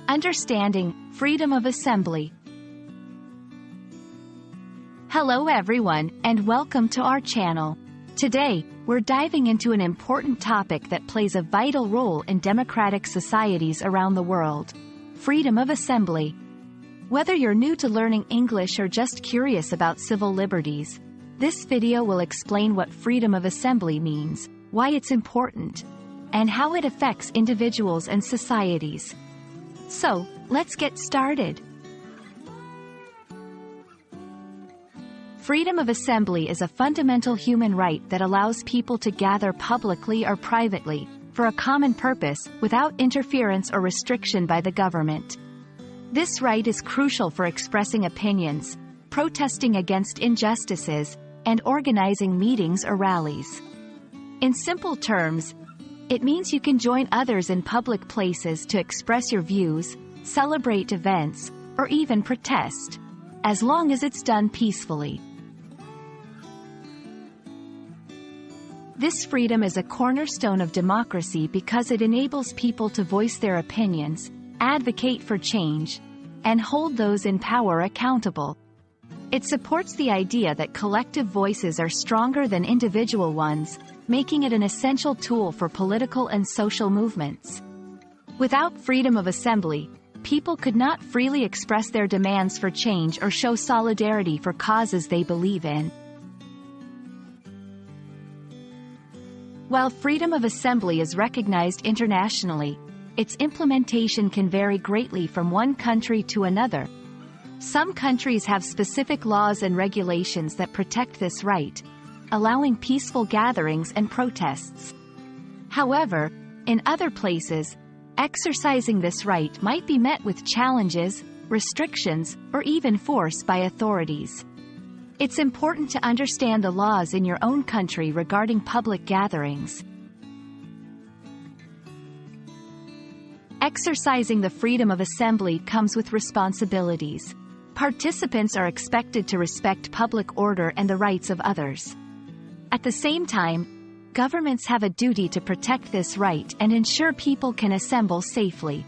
Understanding freedom of assembly. Hello everyone, and welcome to our channel. Today, we're diving into an important topic that plays a vital role in democratic societies around the world: freedom of assembly. Whether you're new to learning English or just curious about civil liberties, this video will explain what freedom of assembly means, why it's important, and how it affects individuals and societies. So, let's get started. Freedom of assembly is a fundamental human right that allows people to gather publicly or privately, for a common purpose, without interference or restriction by the government. This right is crucial for expressing opinions, protesting against injustices, and organizing meetings or rallies. In simple terms, it means you can join others in public places to express your views, celebrate events, or even protest, as long as it's done peacefully. This freedom is a cornerstone of democracy because it enables people to voice their opinions, advocate for change, and hold those in power accountable. It supports the idea that collective voices are stronger than individual ones, making it an essential tool for political and social movements. Without freedom of assembly, people could not freely express their demands for change or show solidarity for causes they believe in. While freedom of assembly is recognized internationally, its implementation can vary greatly from one country to another. Some countries have specific laws and regulations that protect this right, allowing peaceful gatherings and protests. However, in other places, exercising this right might be met with challenges, restrictions, or even force by authorities. It's important to understand the laws in your own country regarding public gatherings. Exercising the freedom of assembly comes with responsibilities. Participants are expected to respect public order and the rights of others. At the same time, governments have a duty to protect this right and ensure people can assemble safely.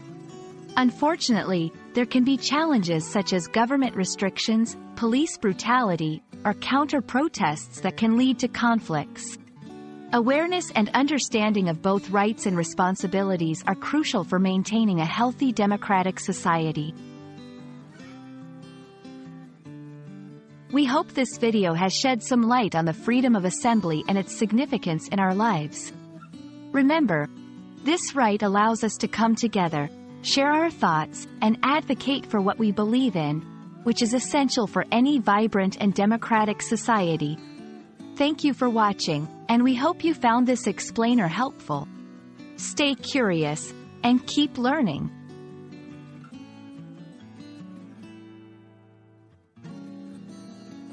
Unfortunately, there can be challenges such as government restrictions, police brutality, or counter-protests that can lead to conflicts. Awareness and understanding of both rights and responsibilities are crucial for maintaining a healthy democratic society. We hope this video has shed some light on the freedom of assembly and its significance in our lives. Remember, this right allows us to come together, share our thoughts, and advocate for what we believe in, which is essential for any vibrant and democratic society. Thank you for watching, and we hope you found this explainer helpful. Stay curious, and keep learning.